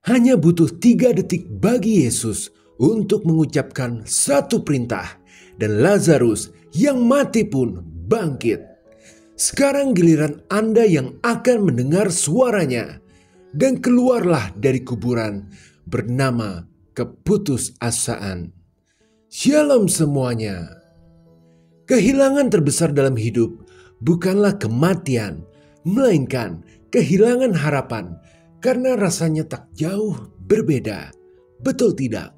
Hanya butuh 3 detik bagi Yesus untuk mengucapkan satu perintah, dan Lazarus yang mati pun bangkit. Sekarang giliran Anda yang akan mendengar suaranya, dan keluarlah dari kuburan bernama keputusasaan. Shalom semuanya. Kehilangan terbesar dalam hidup bukanlah kematian, melainkan kehilangan harapan karena rasanya tak jauh berbeda. Betul tidak?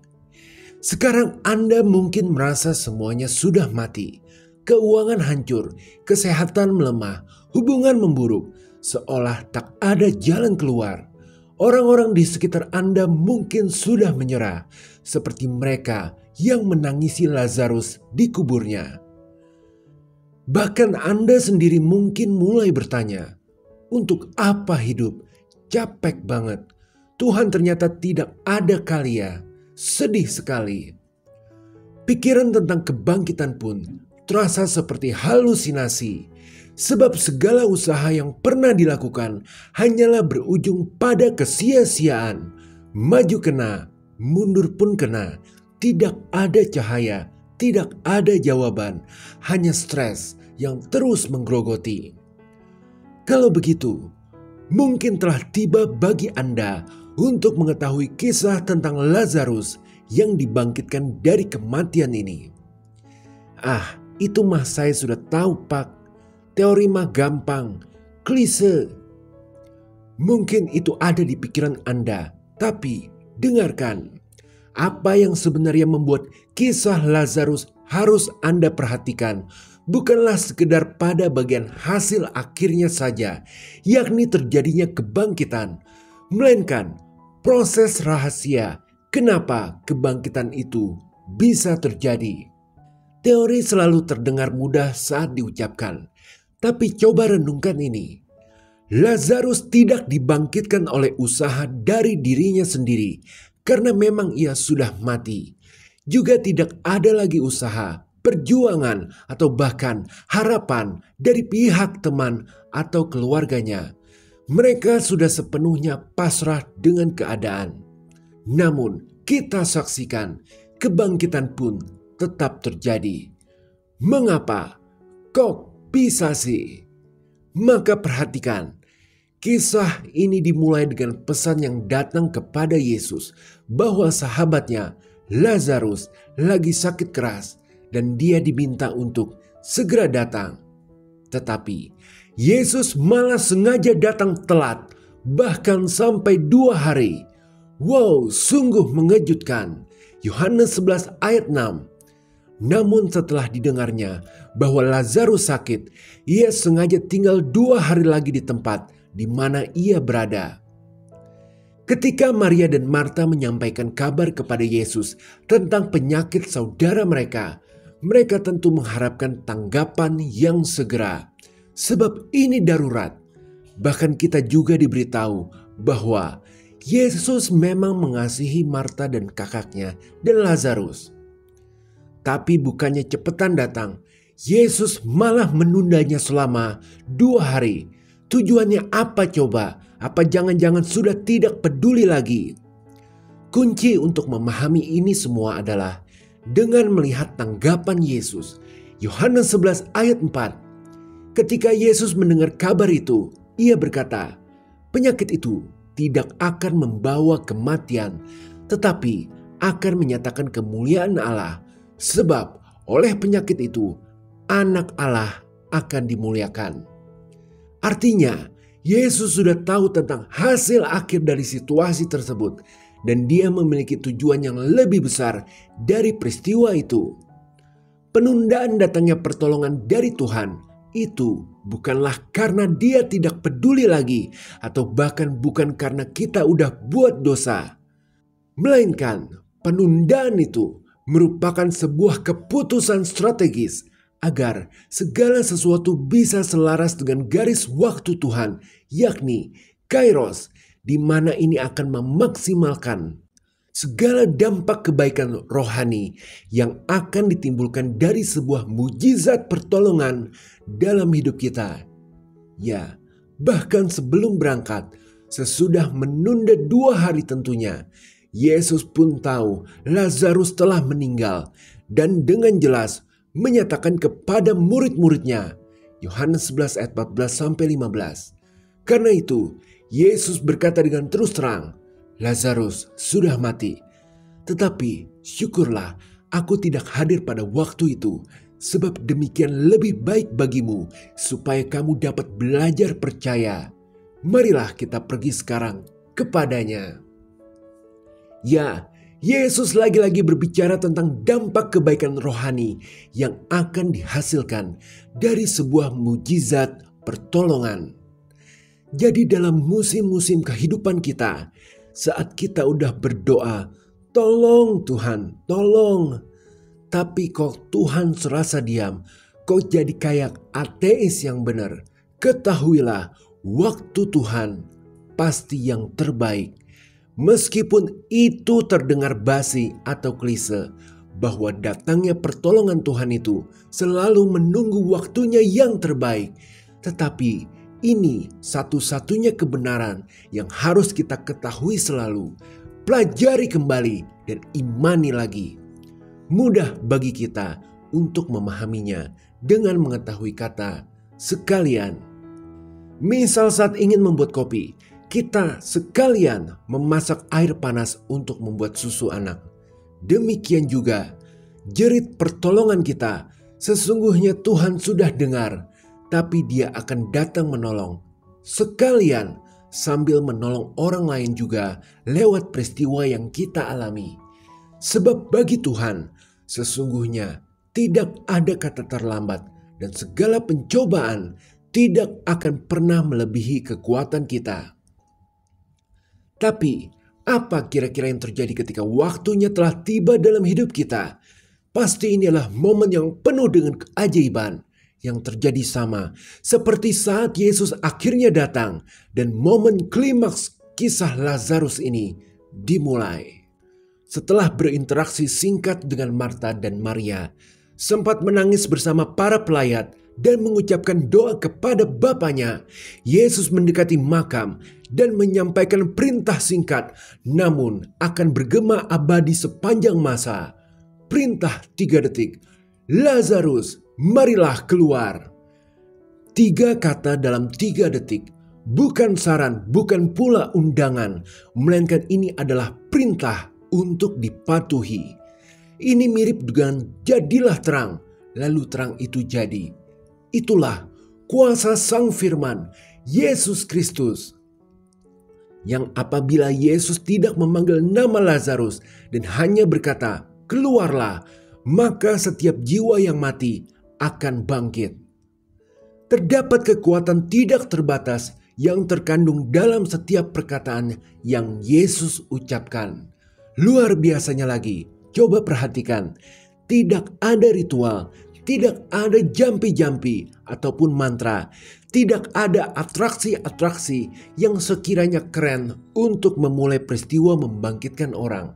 Sekarang Anda mungkin merasa semuanya sudah mati. Keuangan hancur, kesehatan melemah, hubungan memburuk, seolah tak ada jalan keluar. Orang-orang di sekitar Anda mungkin sudah menyerah, seperti mereka yang menangisi Lazarus di kuburnya. Bahkan Anda sendiri mungkin mulai bertanya, untuk apa hidup? Capek banget. Tuhan ternyata tidak ada kali ya. Sedih sekali. Pikiran tentang kebangkitan pun terasa seperti halusinasi. Sebab segala usaha yang pernah dilakukan hanyalah berujung pada kesia-siaan. Maju kena, mundur pun kena. Tidak ada cahaya, tidak ada jawaban. Hanya stres yang terus menggerogoti. Kalau begitu, mungkin telah tiba bagi Anda untuk mengetahui kisah tentang Lazarus yang dibangkitkan dari kematian ini. Itu mah saya sudah tahu Pak. Teori mah gampang, klise. Mungkin itu ada di pikiran Anda, tapi dengarkan. Apa yang sebenarnya membuat kisah Lazarus harus Anda perhatikan bukanlah sekedar pada bagian hasil akhirnya saja, yakni terjadinya kebangkitan, melainkan proses rahasia kenapa kebangkitan itu bisa terjadi. Teori selalu terdengar mudah saat diucapkan, tapi coba renungkan ini. Lazarus tidak dibangkitkan oleh usaha dari dirinya sendiri karena memang ia sudah mati. Juga tidak ada lagi usaha, perjuangan, atau bahkan harapan dari pihak teman atau keluarganya. Mereka sudah sepenuhnya pasrah dengan keadaan. Namun kita saksikan kebangkitan pun tetap terjadi. Mengapa? Kok bisa sih? Maka perhatikan, kisah ini dimulai dengan pesan yang datang kepada Yesus bahwa sahabatnya Lazarus lagi sakit keras dan dia diminta untuk segera datang. Tetapi Yesus malah sengaja datang telat, bahkan sampai 2 hari. Wow, sungguh mengejutkan. Yohanes 11 ayat 6. Namun setelah didengarnya bahwa Lazarus sakit, ia sengaja tinggal 2 hari lagi di tempat di mana ia berada. Ketika Maria dan Marta menyampaikan kabar kepada Yesus tentang penyakit saudara mereka, mereka tentu mengharapkan tanggapan yang segera. Sebab ini darurat. Bahkan kita juga diberitahu bahwa Yesus memang mengasihi Marta dan kakaknya dan Lazarus. Tapi bukannya cepetan datang, Yesus malah menundanya selama 2 hari. Tujuannya apa coba? Apa jangan-jangan sudah tidak peduli lagi? Kunci untuk memahami ini semua adalah dengan melihat tanggapan Yesus. Yohanes 11 ayat 4. Ketika Yesus mendengar kabar itu, ia berkata, penyakit itu tidak akan membawa kematian, tetapi akan menyatakan kemuliaan Allah. Sebab oleh penyakit itu, anak Allah akan dimuliakan. Artinya, Yesus sudah tahu tentang hasil akhir dari situasi tersebut dan dia memiliki tujuan yang lebih besar dari peristiwa itu. Penundaan datangnya pertolongan dari Tuhan itu bukanlah karena dia tidak peduli lagi atau bahkan bukan karena kita udah buat dosa. Melainkan penundaan itu merupakan sebuah keputusan strategis agar segala sesuatu bisa selaras dengan garis waktu Tuhan, yakni Kairos, di mana ini akan memaksimalkan segala dampak kebaikan rohani yang akan ditimbulkan dari sebuah mujizat pertolongan dalam hidup kita. Ya, bahkan sebelum berangkat, Sesudah menunda 2 hari tentunya, Yesus pun tahu Lazarus telah meninggal dan dengan jelas menyatakan kepada murid-muridnya, Yohanes 11 ayat 14-15. Karena itu, Yesus berkata dengan terus terang, Lazarus sudah mati. Tetapi syukurlah aku tidak hadir pada waktu itu, sebab demikian lebih baik bagimu supaya kamu dapat belajar percaya. Marilah kita pergi sekarang kepadanya. Ya, Yesus lagi-lagi berbicara tentang dampak kebaikan rohani yang akan dihasilkan dari sebuah mujizat pertolongan. Jadi dalam musim-musim kehidupan kita, saat kita udah berdoa, tolong Tuhan, tolong. Tapi kok Tuhan serasa diam, kok jadi kayak ateis yang benar. Ketahuilah, waktu Tuhan pasti yang terbaik. Meskipun itu terdengar basi atau klise, bahwa datangnya pertolongan Tuhan itu selalu menunggu waktunya yang terbaik. Tetapi ini satu-satunya kebenaran yang harus kita ketahui selalu. Pelajari kembali dan imani lagi. Mudah bagi kita untuk memahaminya dengan mengetahui kata sekalian. Misal saat ingin membuat kopi, kita sekalian memasak air panas untuk membuat susu anak. Demikian juga jerit pertolongan kita, sesungguhnya Tuhan sudah dengar, tapi Dia akan datang menolong. Sekalian sambil menolong orang lain juga lewat peristiwa yang kita alami. Sebab bagi Tuhan sesungguhnya tidak ada kata terlambat, dan segala pencobaan tidak akan pernah melebihi kekuatan kita. Tapi apa kira-kira yang terjadi ketika waktunya telah tiba dalam hidup kita? Pasti inilah momen yang penuh dengan keajaiban yang terjadi sama seperti saat Yesus akhirnya datang dan momen klimaks kisah Lazarus ini dimulai. Setelah berinteraksi singkat dengan Marta dan Maria, sempat menangis bersama para pelayat dan mengucapkan doa kepada Bapanya, Yesus mendekati makam dan menyampaikan perintah singkat namun akan bergema abadi sepanjang masa. Perintah 3 detik, Lazarus, marilah keluar. 3 kata dalam 3 detik, bukan saran, bukan pula undangan, melainkan ini adalah perintah untuk dipatuhi. Ini mirip dengan jadilah terang, lalu terang itu jadi. Itulah kuasa Sang Firman, Yesus Kristus. Yang apabila Yesus tidak memanggil nama Lazarus dan hanya berkata, keluarlah, maka setiap jiwa yang mati akan bangkit. Terdapat kekuatan tidak terbatas yang terkandung dalam setiap perkataan yang Yesus ucapkan. Luar biasanya lagi, coba perhatikan, tidak ada ritual, tidak ada jampi-jampi ataupun mantra, tidak ada atraksi-atraksi yang sekiranya keren untuk memulai peristiwa membangkitkan orang.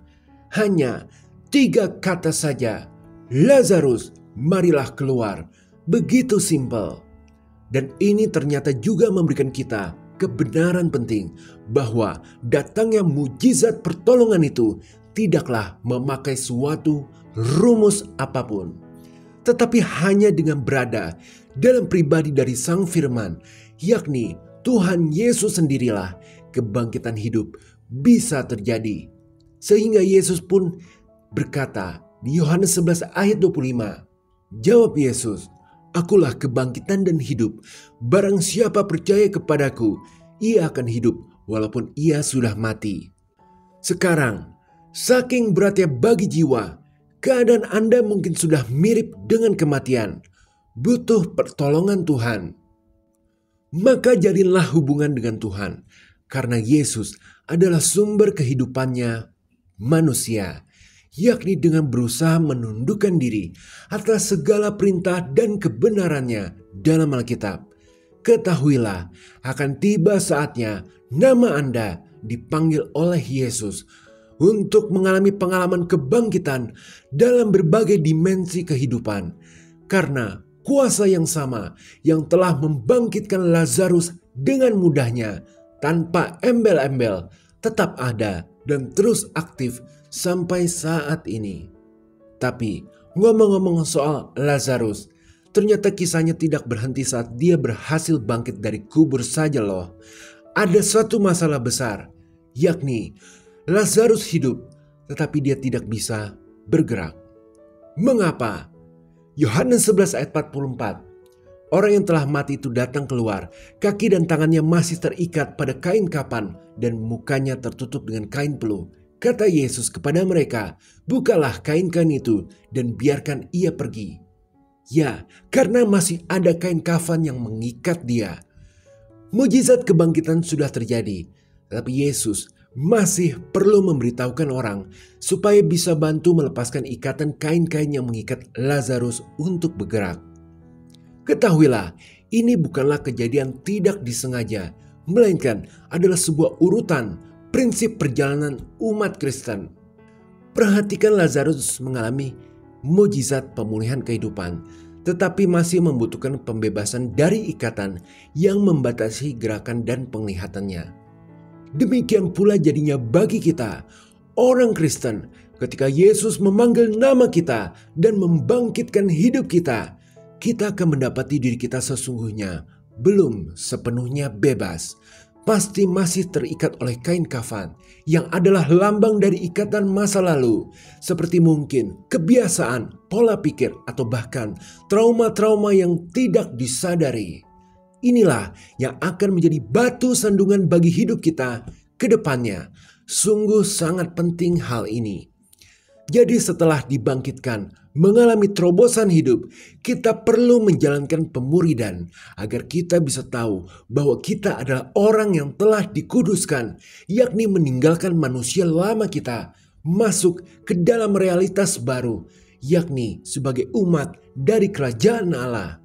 Hanya 3 kata saja, Lazarus, marilah keluar. Begitu simpel. Dan ini ternyata juga memberikan kita kebenaran penting bahwa datangnya mujizat pertolongan itu tidaklah memakai suatu rumus apapun, tetapi hanya dengan berada dalam pribadi dari Sang Firman, yakni Tuhan Yesus sendirilah kebangkitan hidup bisa terjadi. Sehingga Yesus pun berkata di Yohanes 11 ayat 25, jawab Yesus, akulah kebangkitan dan hidup. Barang siapa percaya kepadaku, ia akan hidup walaupun ia sudah mati. Sekarang, saking beratnya bagi jiwa, keadaan Anda mungkin sudah mirip dengan kematian, butuh pertolongan Tuhan. Maka jalinlah hubungan dengan Tuhan, karena Yesus adalah sumber kehidupannya manusia, yakni dengan berusaha menundukkan diri atas segala perintah dan kebenarannya dalam Alkitab. Ketahuilah, akan tiba saatnya nama Anda dipanggil oleh Yesus untuk mengalami pengalaman kebangkitan dalam berbagai dimensi kehidupan. Karena kuasa yang sama yang telah membangkitkan Lazarus dengan mudahnya tanpa embel-embel tetap ada dan terus aktif sampai saat ini. Tapi ngomong-ngomong soal Lazarus, ternyata kisahnya tidak berhenti saat dia berhasil bangkit dari kubur saja loh. Ada suatu masalah besar, yakni Lazarus hidup tetapi dia tidak bisa bergerak. Mengapa? Yohanes 11 ayat 44. Orang yang telah mati itu datang keluar, kaki dan tangannya masih terikat pada kain kapan dan mukanya tertutup dengan kain peluh. Kata Yesus kepada mereka, "Bukalah kain-kain itu dan biarkan ia pergi." Ya, karena masih ada kain kafan yang mengikat dia. Mujizat kebangkitan sudah terjadi, tapi Yesus masih perlu memberitahukan orang supaya bisa bantu melepaskan ikatan kain-kain yang mengikat Lazarus untuk bergerak. Ketahuilah, ini bukanlah kejadian tidak disengaja, melainkan adalah sebuah urutan prinsip perjalanan umat Kristen. Perhatikan, Lazarus mengalami mujizat pemulihan kehidupan, tetapi masih membutuhkan pembebasan dari ikatan yang membatasi gerakan dan penglihatannya. Demikian pula jadinya bagi kita, orang Kristen, ketika Yesus memanggil nama kita dan membangkitkan hidup kita, kita akan mendapati diri kita sesungguhnya belum sepenuhnya bebas. Pasti masih terikat oleh kain kafan yang adalah lambang dari ikatan masa lalu, seperti mungkin kebiasaan, pola pikir, atau bahkan trauma-trauma yang tidak disadari. Inilah yang akan menjadi batu sandungan bagi hidup kita ke depannya. Sungguh sangat penting hal ini. Jadi setelah dibangkitkan, mengalami terobosan hidup, kita perlu menjalankan pemuridan agar kita bisa tahu bahwa kita adalah orang yang telah dikuduskan, yakni meninggalkan manusia lama kita, masuk ke dalam realitas baru, yakni sebagai umat dari kerajaan Allah.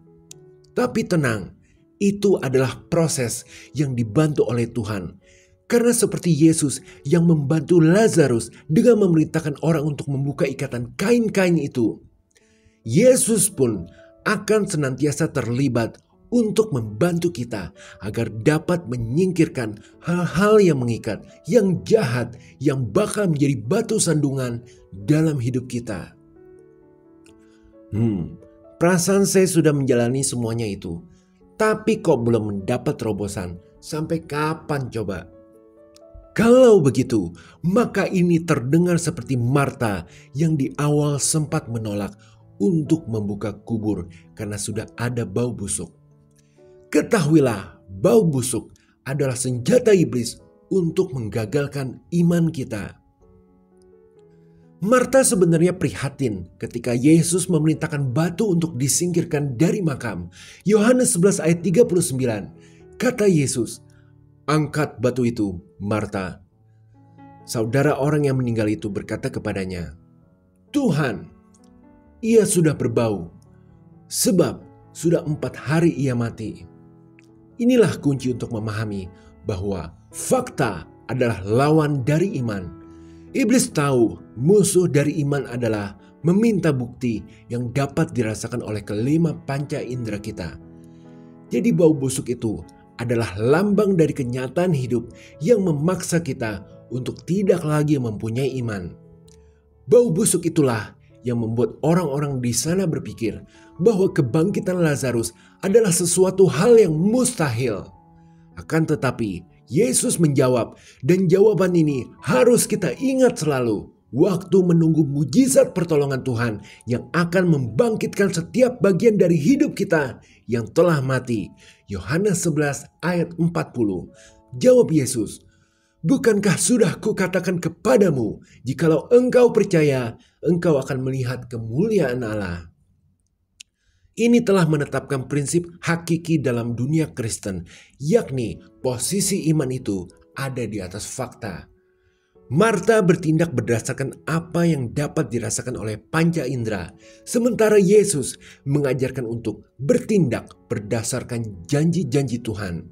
Tapi tenang, itu adalah proses yang dibantu oleh Tuhan. Karena seperti Yesus yang membantu Lazarus dengan memerintahkan orang untuk membuka ikatan kain-kain itu, Yesus pun akan senantiasa terlibat untuk membantu kita agar dapat menyingkirkan hal-hal yang mengikat, yang jahat, yang bakal menjadi batu sandungan dalam hidup kita. Perasaan saya sudah menjalani semuanya itu, tapi kok belum mendapat terobosan. Sampai kapan coba? Kalau begitu, maka ini terdengar seperti Marta yang di awal sempat menolak untuk membuka kubur karena sudah ada bau busuk. Ketahuilah, bau busuk adalah senjata iblis untuk menggagalkan iman kita. Marta sebenarnya prihatin ketika Yesus memerintahkan batu untuk disingkirkan dari makam. Yohanes 11 ayat 39. Kata Yesus, "Angkat batu itu, Marta." Saudara orang yang meninggal itu berkata kepadanya, "Tuhan, ia sudah berbau, sebab sudah 4 hari ia mati." Inilah kunci untuk memahami bahwa fakta adalah lawan dari iman. Iblis tahu musuh dari iman adalah meminta bukti yang dapat dirasakan oleh kelima panca indera kita. Jadi bau busuk itu adalah lambang dari kenyataan hidup yang memaksa kita untuk tidak lagi mempunyai iman. Bau busuk itulah yang membuat orang-orang di sana berpikir bahwa kebangkitan Lazarus adalah sesuatu hal yang mustahil. Akan tetapi Yesus menjawab, dan jawaban ini harus kita ingat selalu waktu menunggu mujizat pertolongan Tuhan yang akan membangkitkan setiap bagian dari hidup kita yang telah mati. Yohanes 11 ayat 40. Jawab Yesus, "Bukankah sudah kukatakan kepadamu, jikalau engkau percaya, engkau akan melihat kemuliaan Allah." Ini telah menetapkan prinsip hakiki dalam dunia Kristen, yakni posisi iman itu ada di atas fakta. Marta bertindak berdasarkan apa yang dapat dirasakan oleh panca indera, sementara Yesus mengajarkan untuk bertindak berdasarkan janji-janji Tuhan.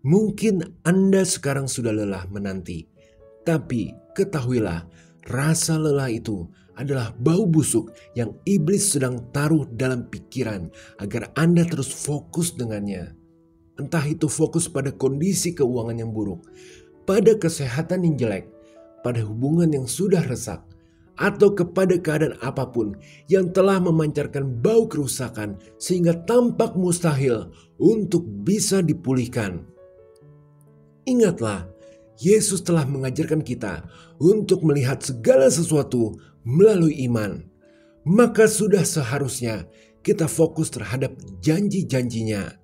Mungkin Anda sekarang sudah lelah menanti, tapi ketahuilah, rasa lelah itu adalah bau busuk yang iblis sedang taruh dalam pikiran agar Anda terus fokus dengannya. Entah itu fokus pada kondisi keuangan yang buruk, pada kesehatan yang jelek, pada hubungan yang sudah resak, atau kepada keadaan apapun yang telah memancarkan bau kerusakan sehingga tampak mustahil untuk bisa dipulihkan. Ingatlah, Yesus telah mengajarkan kita untuk melihat segala sesuatu melalui iman. Maka sudah seharusnya kita fokus terhadap janji-janjinya.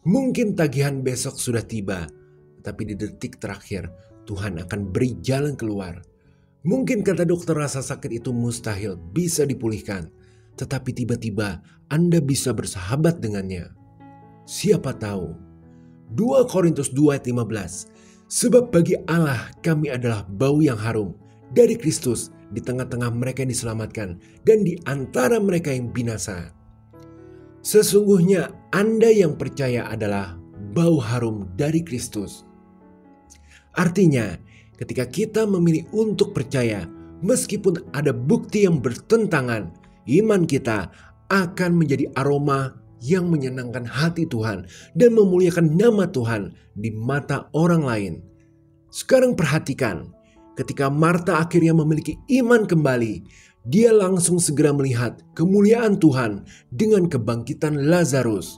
Mungkin tagihan besok sudah tiba, tapi di detik terakhir Tuhan akan beri jalan keluar. Mungkin kata dokter rasa sakit itu mustahil bisa dipulihkan, tetapi tiba-tiba Anda bisa bersahabat dengannya. Siapa tahu? 2 Korintus 2 ayat 15. Sebab bagi Allah kami adalah bau yang harum dari Kristus di tengah-tengah mereka yang diselamatkan dan di antara mereka yang binasa. Sesungguhnya Anda yang percaya adalah bau harum dari Kristus. Artinya, ketika kita memilih untuk percaya, meskipun ada bukti yang bertentangan, iman kita akan menjadi aroma yang menyenangkan hati Tuhan dan memuliakan nama Tuhan di mata orang lain. Sekarang perhatikan, ketika Marta akhirnya memiliki iman kembali, dia langsung segera melihat kemuliaan Tuhan dengan kebangkitan Lazarus.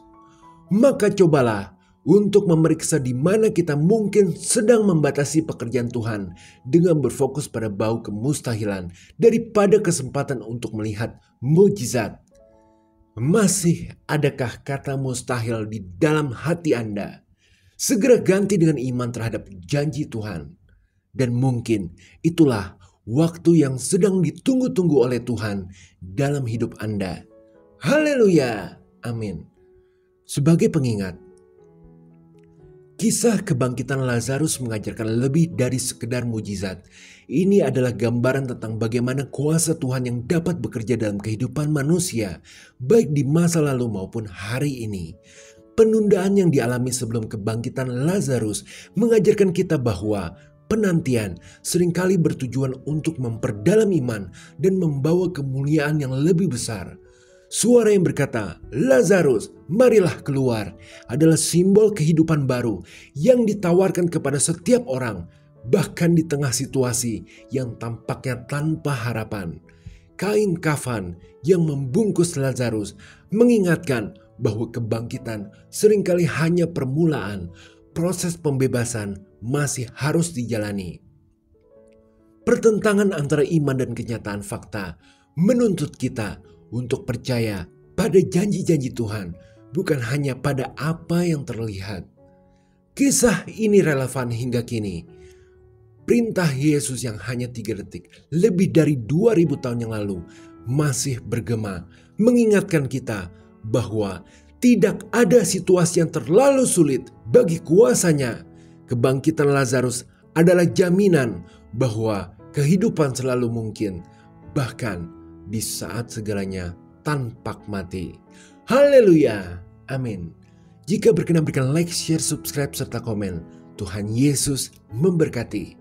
Maka cobalah untuk memeriksa di mana kita mungkin sedang membatasi pekerjaan Tuhan dengan berfokus pada bau kemustahilan daripada kesempatan untuk melihat mukjizat. Masih adakah kata mustahil di dalam hati Anda? Segera ganti dengan iman terhadap janji Tuhan. Dan mungkin itulah waktu yang sedang ditunggu-tunggu oleh Tuhan dalam hidup Anda. Haleluya! Amin. Sebagai pengingat, kisah kebangkitan Lazarus mengajarkan lebih dari sekedar mujizat. Ini adalah gambaran tentang bagaimana kuasa Tuhan yang dapat bekerja dalam kehidupan manusia, baik di masa lalu maupun hari ini. Penundaan yang dialami sebelum kebangkitan Lazarus mengajarkan kita bahwa penantian seringkali bertujuan untuk memperdalam iman dan membawa kemuliaan yang lebih besar. Suara yang berkata, "Lazarus, marilah keluar," adalah simbol kehidupan baru yang ditawarkan kepada setiap orang, bahkan di tengah situasi yang tampaknya tanpa harapan. Kain kafan yang membungkus Lazarus mengingatkan bahwa kebangkitan seringkali hanya permulaan. Proses pembebasan masih harus dijalani. Pertentangan antara iman dan kenyataan fakta menuntut kita untuk percaya pada janji-janji Tuhan, bukan hanya pada apa yang terlihat. Kisah ini relevan hingga kini. Perintah Yesus yang hanya 3 detik, lebih dari 2000 tahun yang lalu, masih bergema, mengingatkan kita bahwa tidak ada situasi yang terlalu sulit bagi kuasanya. Kebangkitan Lazarus adalah jaminan bahwa kehidupan selalu mungkin, bahkan di saat segalanya tampak mati. Haleluya, amin. Jika berkenan berikan like, share, subscribe, serta komen. Tuhan Yesus memberkati.